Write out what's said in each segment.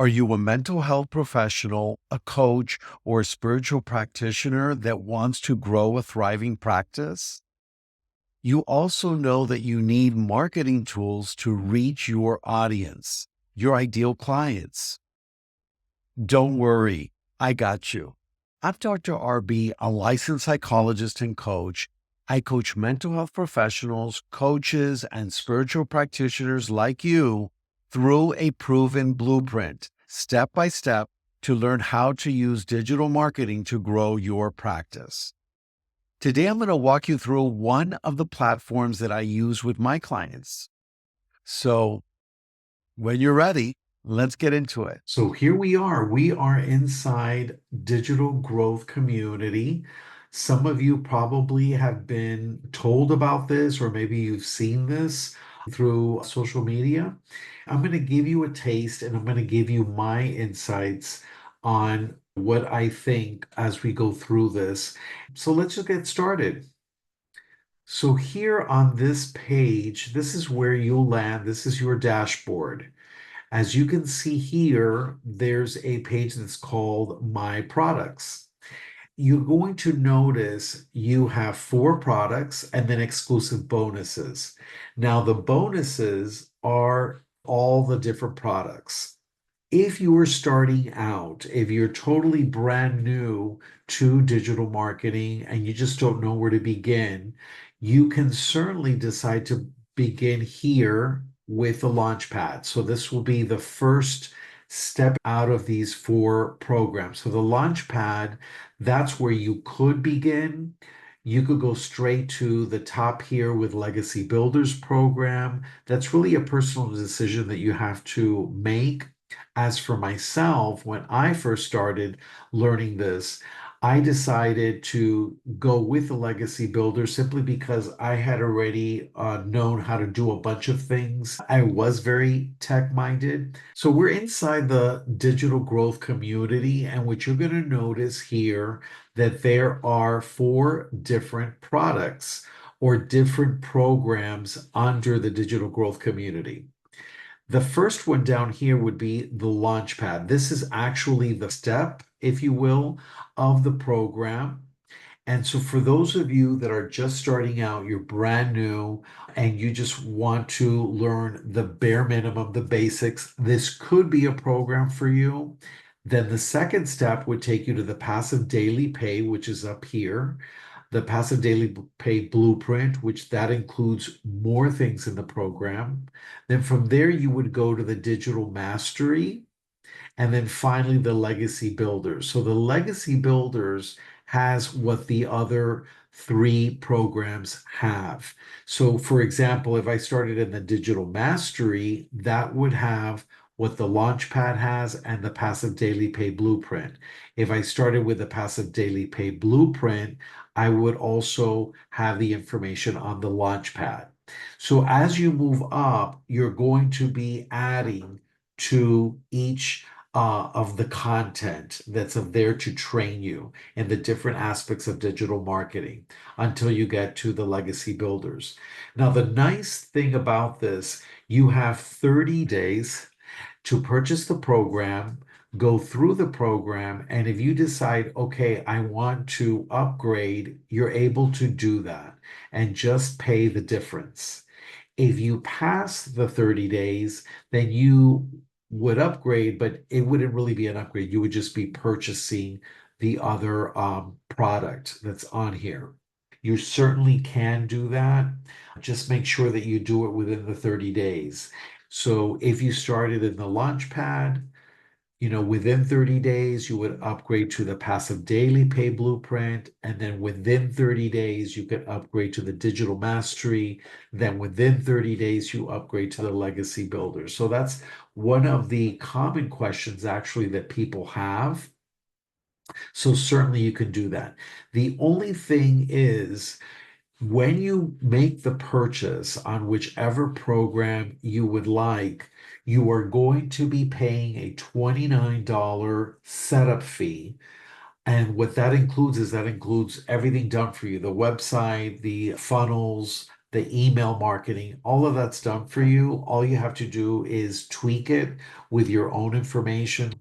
Are you a mental health professional, a coach, or a spiritual practitioner that wants to grow a thriving practice? You also know that you need marketing tools to reach your audience, your ideal clients. Don't worry, I got you. I'm Dr. RB, a licensed psychologist and coach. I coach mental health professionals, coaches, and spiritual practitioners like you through a proven blueprint, step by step, to learn how to use digital marketing to grow your practice. Today, I'm going to walk you through one of the platforms that I use with my clients. So, when you're ready, let's get into it. So here we are. We are inside Digital Growth Community. Some of you probably have been told about this, or maybe you've seen this through social media. I'm going to give you a taste and I'm going to give you my insights on what I think as we go through this. So let's just get started. So here on this page, this is where you'll land. This is your dashboard. As you can see here, there's a page that's called My Products. You're going to notice you have 4 products and then exclusive bonuses. Now, the bonuses are all the different products. If you are starting out, if you're totally brand new to digital marketing and you just don't know where to begin, you can certainly decide to begin here with the Launchpad. So this will be the first step out of these 4 programs. So the Launchpad, that's where you could begin. You could go straight to the top here with Legacy Builders program. That's really a personal decision that you have to make. As for myself, when I first started learning this, I decided to go with the Legacy Builder simply because I had already known how to do a bunch of things. I was very tech minded. So we're inside the digital growth community, and what you're going to notice here that there are 4 different products or different programs under the digital growth community. The first one down here would be the Launchpad. This is actually the step, if you will, of the program. And so for those of you that are just starting out, you're brand new, and you just want to learn the bare minimum, the basics, this could be a program for you. Then the second step would take you to the passive daily pay, which is up here. The passive daily pay blueprint, which that includes more things in the program. Then from there, you would go to the digital mastery. And then finally, the legacy builders. So the legacy builders has what the other 3 programs have. So for example, if I started in the digital mastery, that would have what the Launchpad has and the passive daily pay blueprint. If I started with the passive daily pay blueprint, I would also have the information on the Launchpad. So as you move up, you're going to be adding to each of the content that's there to train you in the different aspects of digital marketing until you get to the legacy builders. Now, the nice thing about this, you have 30 days to purchase the program, go through the program, and if you decide, okay, I want to upgrade, you're able to do that and just pay the difference. If you pass the 30 days, then you would upgrade, but it wouldn't really be an upgrade. You would just be purchasing the other product that's on here. You certainly can do that. Just make sure that you do it within the 30 days. So if you started in the Launchpad, within 30 days, you would upgrade to the passive daily pay blueprint. And then within 30 days, you could upgrade to the digital mastery. Then within 30 days, you upgrade to the legacy builder. So that's one of the common questions actually that people have. So certainly you can do that. The only thing is, when you make the purchase on whichever program you would like, you are going to be paying a $29 setup fee. And what that includes is that includes everything done for you, the website, the funnels, the email marketing, all of that's done for you. All you have to do is tweak it with your own information,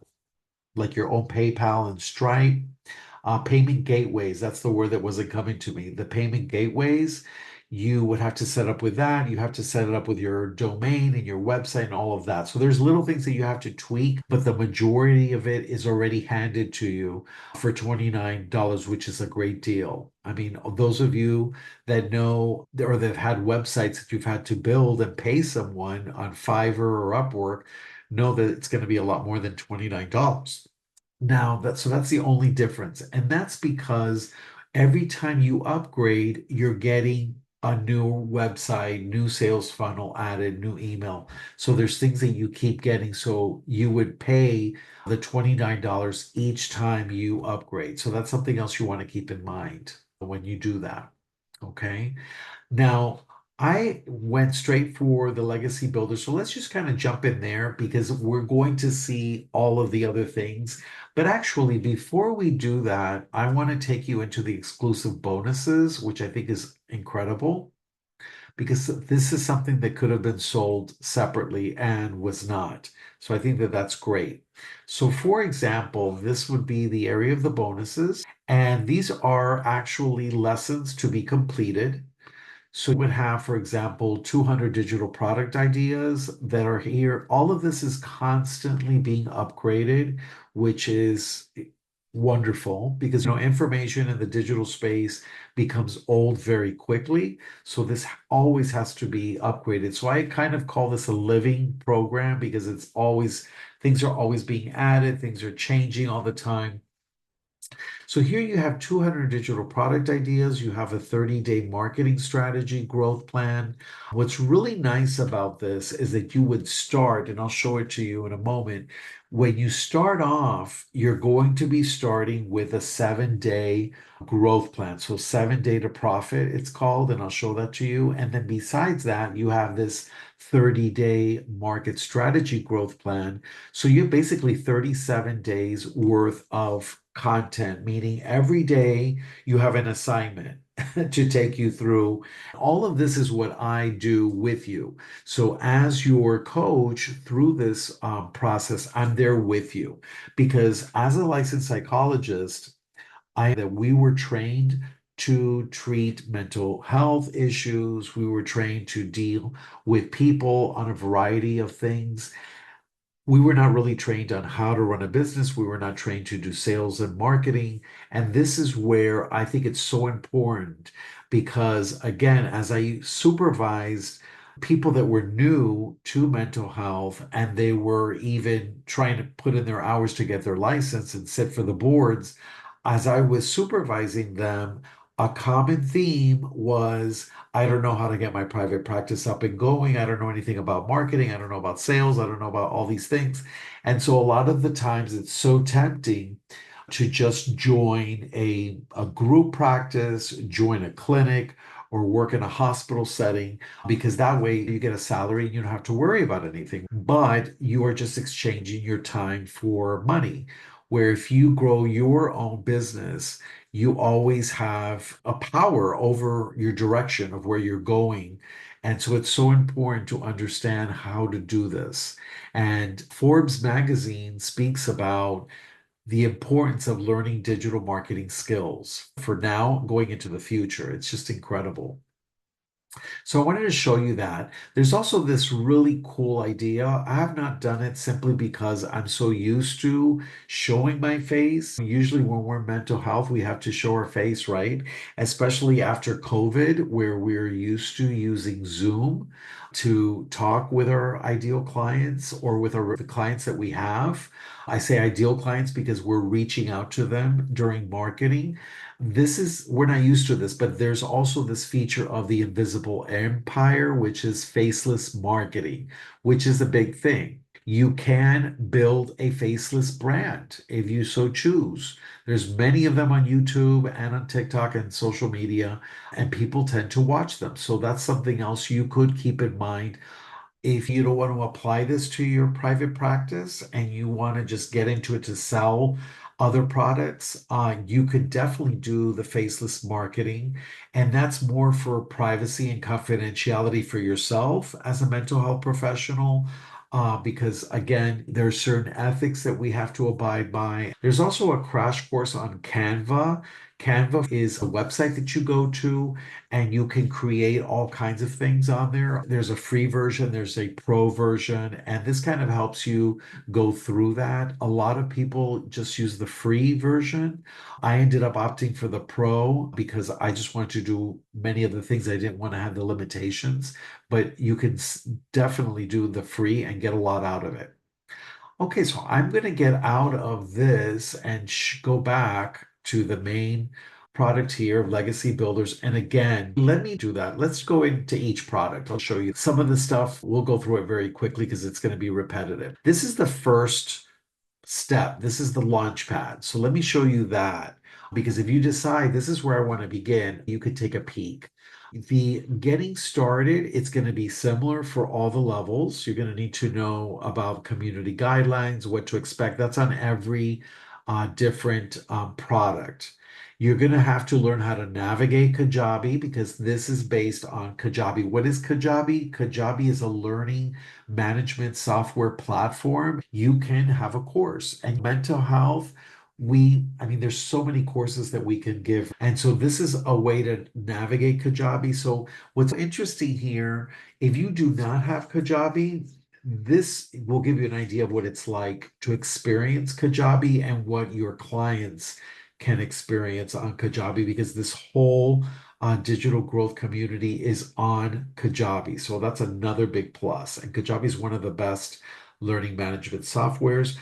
like your own PayPal and Stripe. Payment gateways, that's the word that wasn't coming to me. The payment gateways, you would have to set up with that. You have to set it up with your domain and your website and all of that. So there's little things that you have to tweak, but the majority of it is already handed to you for $29, which is a great deal. I mean, those of you that know or that have had websites that you've had to build and pay someone on Fiverr or Upwork know that it's going to be a lot more than $29. Now that's the only difference. And that's because every time you upgrade, you're getting a new website, new sales funnel added, new email. So there's things that you keep getting. So you would pay the $29 each time you upgrade. So that's something else you want to keep in mind when you do that. Okay. Now, I went straight for the legacy builder. So let's just kind of jump in there because we're going to see all of the other things. But actually, before we do that, I want to take you into the exclusive bonuses, which I think is incredible because this is something that could have been sold separately and was not. So I think that that's great. So, for example, this would be the area of the bonuses, and these are actually lessons to be completed. So you would have, for example, 200 digital product ideas that are here. All of this is constantly being upgraded, which is wonderful because information in the digital space becomes old very quickly. So this always has to be upgraded. So I kind of call this a living program because it's always things are always being added, things are changing all the time. So here you have 200 digital product ideas. You have a 30-day marketing strategy growth plan. What's really nice about this is that you would start, and I'll show it to you in a moment. When you start off, you're going to be starting with a 7-day growth plan. So 7-day to profit, it's called, and I'll show that to you. And then besides that, you have this 30-day market strategy growth plan. So you have basically 37 days worth of content, meaning every day you have an assignment to take you through. All of this is what I do with you. So, as your coach through this process, I'm there with you because as a licensed psychologist, I that we were trained to treat mental health issues. We were trained to deal with people on a variety of things. We were not really trained on how to run a business. We were not trained to do sales and marketing. And this is where I think it's so important because, again, as I supervised people that were new to mental health and they were even trying to put in their hours to get their license and sit for the boards, as I was supervising them, a common theme was I don't know how to get my private practice up and going. I don't know anything about marketing. I don't know about sales. I don't know about all these things. And so a lot of the times it's so tempting to just join a group practice, join a clinic, or work in a hospital setting because that way you get a salary and you don't have to worry about anything. But you are just exchanging your time for money. Where if you grow your own business, you always have a power over your direction of where you're going. And so it's so important to understand how to do this. And Forbes magazine speaks about the importance of learning digital marketing skills for now going into the future. It's just incredible. So I wanted to show you that. There's also this really cool idea. I have not done it simply because I'm so used to showing my face. Usually when we're mental health, we have to show our face, right? Especially after COVID, where we're used to using Zoom to talk with our ideal clients or with the clients that we have. I say ideal clients because we're reaching out to them during marketing. We're not used to this, but there's also this feature of the invisible empire, which is faceless marketing, which is a big thing. You can build a faceless brand if you so choose. There's many of them on YouTube and on TikTok and social media, and people tend to watch them. So that's something else you could keep in mind if you don't want to apply this to your private practice and you want to just get into it to sell other products, you could definitely do the faceless marketing, and that's more for privacy and confidentiality for yourself as a mental health professional. Because again, there are certain ethics that we have to abide by. There's also a crash course on Canva. Canva is a website that you go to and you can create all kinds of things on there. There's a free version, there's a pro version, and this kind of helps you go through that. A lot of people just use the free version. I ended up opting for the pro because I just wanted to do many of the things I didn't want to have the limitations, but you can definitely do the free and get a lot out of it. Okay, so I'm going to get out of this and go back to the main product here, Legacy Builders. And again, let me do that. Let's go into each product. I'll show you some of the stuff. We'll go through it very quickly because it's going to be repetitive. This is the first step. This is the launch pad. So let me show you that because if you decide this is where I want to begin, you could take a peek. The getting started, it's going to be similar for all the levels. You're going to need to know about community guidelines, what to expect. That's on every different product. You're going to have to learn how to navigate Kajabi because this is based on Kajabi. What is Kajabi? Kajabi is a learning management software platform. You can have a course and mental health. I mean, there's so many courses that we can give. And so this is a way to navigate Kajabi. So what's interesting here, if you do not have Kajabi, this will give you an idea of what it's like to experience Kajabi and what your clients can experience on Kajabi because this whole digital growth community is on Kajabi. So that's another big plus. And Kajabi is one of the best learning management softwares.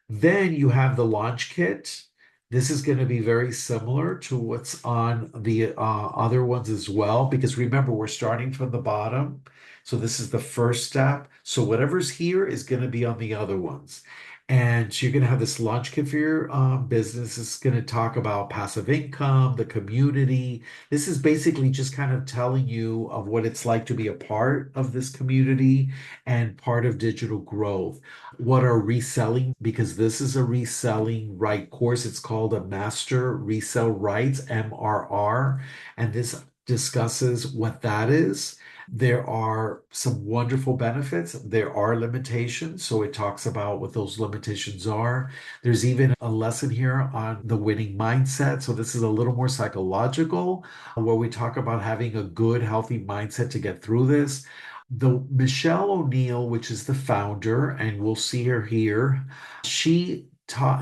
Then you have the launch kit. This is going to be very similar to what's on the other ones as well, because remember, we're starting from the bottom. So this is the first step. So whatever's here is going to be on the other ones. And so you're going to have this launch kit for your business. It's going to talk about passive income, the community. This is basically just kind of telling you of what it's like to be a part of this community and part of digital growth. What are reselling? Because this is a reselling right course. It's called a Master Resell Rights, MRR. And this discusses what that is. There are some wonderful benefits. There are limitations. So it talks about what those limitations are. There's even a lesson here on the winning mindset. So this is a little more psychological, where we talk about having a good, healthy mindset to get through this. The Michelle O'Neill, which is the founder, and we'll see her here, she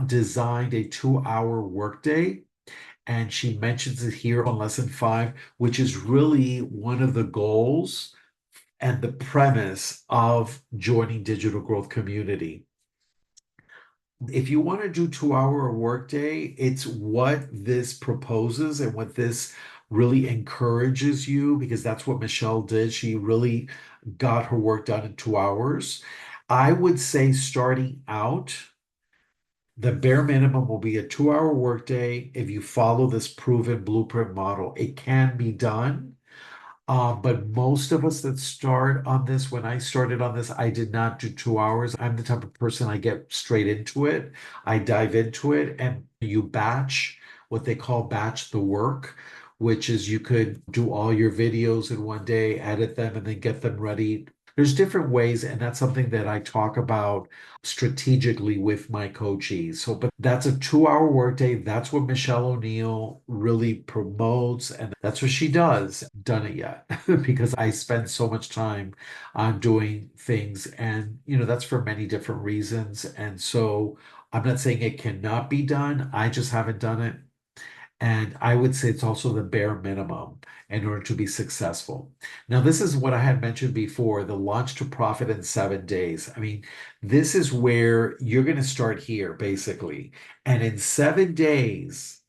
designed a 2-hour workday. And she mentions it here on lesson 5, which is really one of the goals and the premise of joining Digital Growth Community. If you want to do 2-hour workday, it's what this proposes and what this really encourages you because that's what Michelle did. She really got her work done in 2 hours. I would say starting out, the bare minimum will be a 2-hour workday if you follow this proven blueprint model. It can be done. But most of us that start on this, when I started on this, I did not do 2 hours. I'm the type of person I get straight into it. I dive into it and you batch what they call batch the work, which is you could do all your videos in one day, edit them, and then get them ready. There's different ways, and that's something that I talk about strategically with my coachees. So, but that's a 2-hour workday. That's what Michelle O'Neill really promotes, and that's what she does. Done it yet because I spend so much time on doing things, and that's for many different reasons. And so I'm not saying it cannot be done. I just haven't done it. And I would say it's also the bare minimum in order to be successful. Now, this is what I had mentioned before, the launch to profit in 7 days. I mean, this is where you're going to start here, basically. And in 7 days,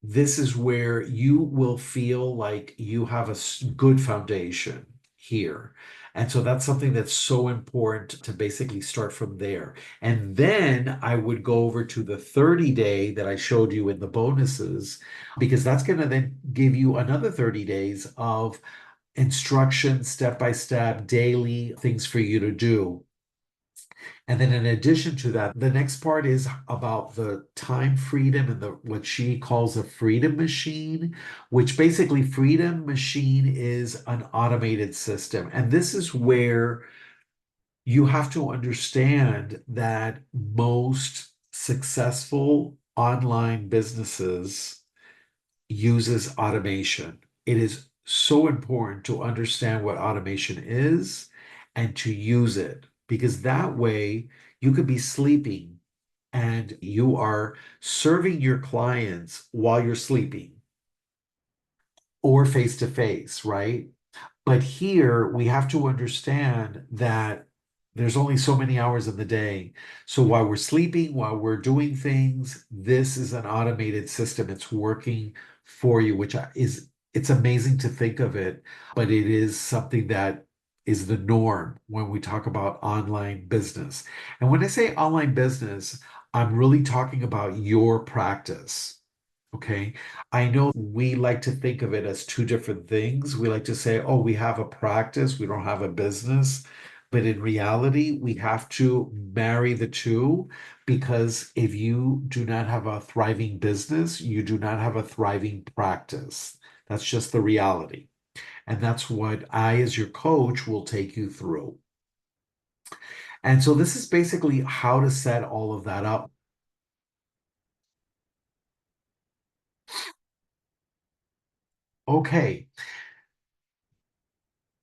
this is where you will feel like you have a good foundation here. And so that's something that's so important to basically start from there. And then I would go over to the 30-day that I showed you in the bonuses, because that's going to then give you another 30 days of instruction, step by step, daily things for you to do. And then in addition to that, the next part is about the time freedom and the what she calls a freedom machine, which basically freedom machine is an automated system. And this is where you have to understand that most successful online businesses uses automation. It is so important to understand what automation is and to use it because that way you could be sleeping and you are serving your clients while you're sleeping or face to face, right? But here we have to understand that there's only so many hours in the day. So while we're sleeping, while we're doing things, this is an automated system. It's working for you, which is, it's amazing to think of it, but it is something that is the norm when we talk about online business. And when I say online business, I'm really talking about your practice. Okay. I know we like to think of it as two different things. We like to say, oh, we have a practice, we don't have a business. But in reality, we have to marry the two because if you do not have a thriving business, you do not have a thriving practice. That's just the reality. And that's what I, as your coach, will take you through. And so this is basically how to set all of that up. Okay.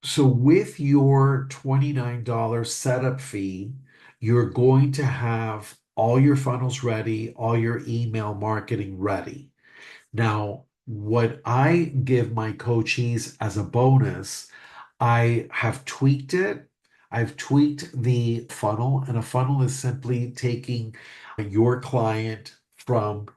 So with your $29 setup fee, you're going to have all your funnels ready, all your email marketing ready. Now, what I give my coachees as a bonus, I have tweaked it. I've tweaked the funnel, and a funnel is simply taking your client from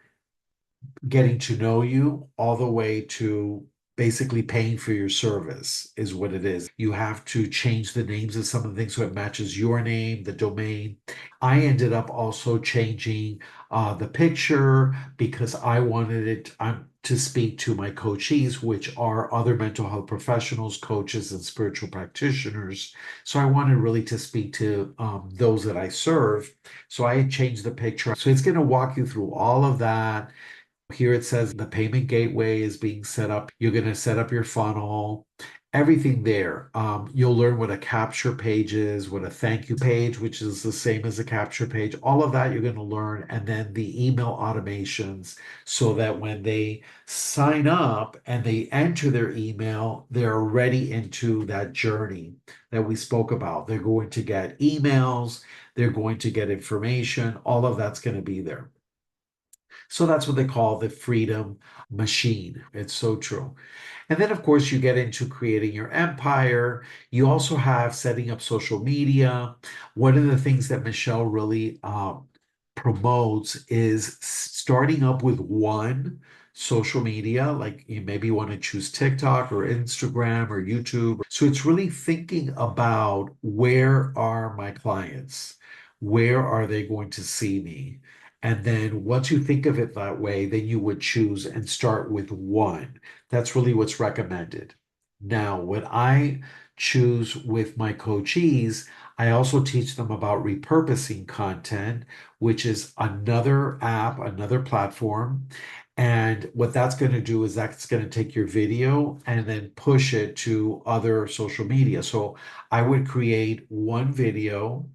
getting to know you all the way to basically paying for your service is what it is. You have to change the names of some of the things so it matches your name, the domain. I ended up also changing the picture because I wanted it to speak to my coachees, which are other mental health professionals, coaches, and spiritual practitioners. So I wanted really to speak to those that I serve. So I had changed the picture. So it's going to walk you through all of that. Here it says the payment gateway is being set up. You're going to set up your funnel, everything there. You'll learn what a capture page is, what a thank you page, which is the same as a capture page. All of that you're going to learn. And then the email automations so that when they sign up and they enter their email, they're already into that journey that we spoke about. They're going to get emails, they're going to get information. All of that's going to be there. So that's what they call the freedom machine. It's so true. And then, of course, you get into creating your empire. You also have setting up social media. One of the things that Michelle really promotes is starting up with one social media, like you maybe want to choose TikTok or Instagram or YouTube. So it's really thinking about where are my clients? Where are they going to see me? And then once you think of it that way, then you would choose and start with one. That's really what's recommended. Now, what I choose with my coachees, I also teach them about repurposing content, which is another app, another platform. And what that's going to do is that's going to take your video and then push it to other social media. So I would create one video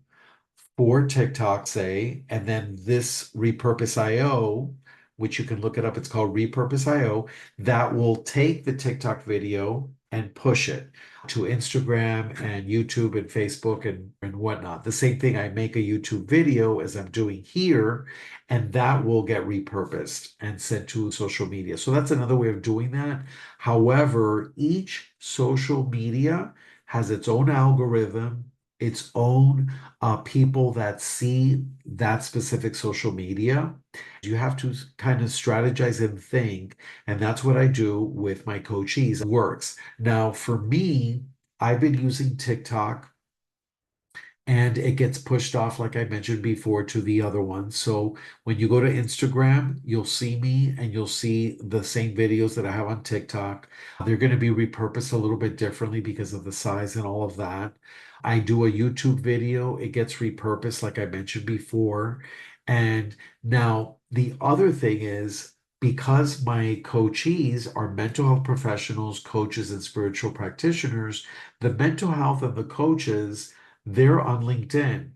for TikTok, say, and then this Repurpose IO, which you can look it up, it's called Repurpose IO, that will take the TikTok video and push it to Instagram and YouTube and Facebook and whatnot. The same thing, I make a YouTube video as I'm doing here, and that will get repurposed and sent to social media. So that's another way of doing that. However, each social media has its own algorithm, its own people that see that specific social media. You have to kind of strategize and think, and that's what I do with my coachees. It works. Now, for me, I've been using TikTok and it gets pushed off, like I mentioned before, to the other ones. So when you go to Instagram, you'll see me and you'll see the same videos that I have on TikTok. They're going to be repurposed a little bit differently because of the size and all of that. I do a YouTube video, it gets repurposed, like I mentioned before. And now the other thing is because my coachees are mental health professionals, coaches, and spiritual practitioners, the mental health and the coaches, they're on LinkedIn.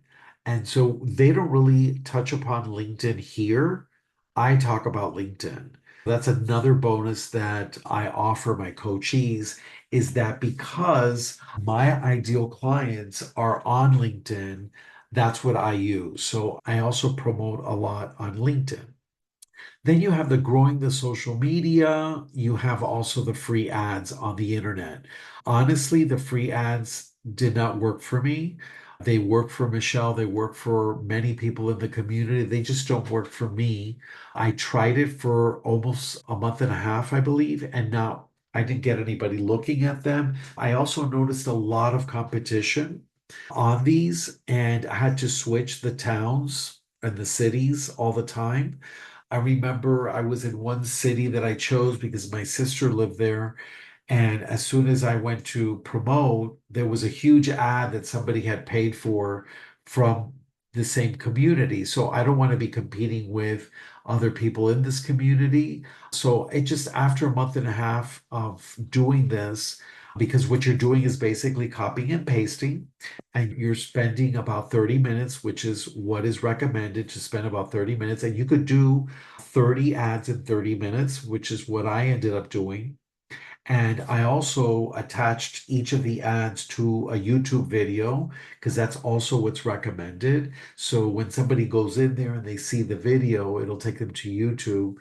And so they don't really touch upon LinkedIn here. I talk about LinkedIn. That's another bonus that I offer my coachees is that because my ideal clients are on LinkedIn, that's what I use. So I also promote a lot on LinkedIn. Then you have the growing the social media. You have also the free ads on the internet. Honestly, the free ads did not work for me. They work for Michelle. They work for many people in the community. They just don't work for me. I tried it for almost a month and a half, I believe, and now I didn't get anybody looking at them. I also noticed a lot of competition on these, and I had to switch the towns and the cities all the time. I remember I was in one city that I chose because my sister lived there. And as soon as I went to promote, there was a huge ad that somebody had paid for from the same community. So I don't want to be competing with other people in this community. So it just after a month and a half of doing this, because what you're doing is basically copying and pasting, and you're spending about 30 minutes, which is what is recommended to spend about 30 minutes. And you could do 30 ads in 30 minutes, which is what I ended up doing. And I also attached each of the ads to a YouTube video because that's also what's recommended. So when somebody goes in there and they see the video, it'll take them to YouTube.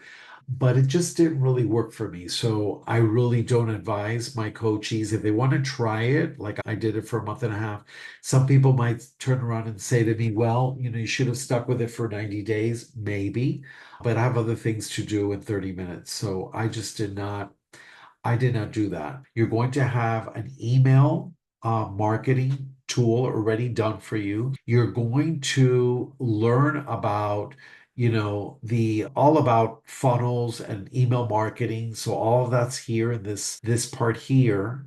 But it just didn't really work for me. So I really don't advise my coachees if they want to try it, like I did it for a month and a half. Some people might turn around and say to me, well, you should have stuck with it for 90 days, maybe, but I have other things to do in 30 minutes. So I did not do that. You're going to have an email marketing tool already done for you. You're going to learn about, the all about funnels and email marketing. So all of that's here in this part here.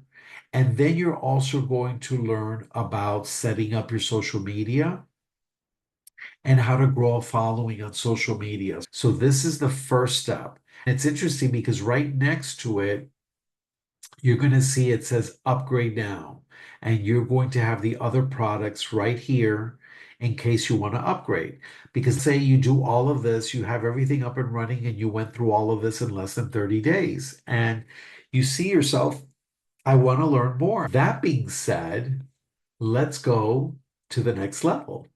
And then you're also going to learn about setting up your social media and how to grow a following on social media. So this is the first step. It's interesting because right next to it, you're going to see it says upgrade now, and you're going to have the other products right here in case you want to upgrade. Because say you do all of this, you have everything up and running, and you went through all of this in less than 30 days, and you see yourself, I want to learn more. That being said, let's go to the next level.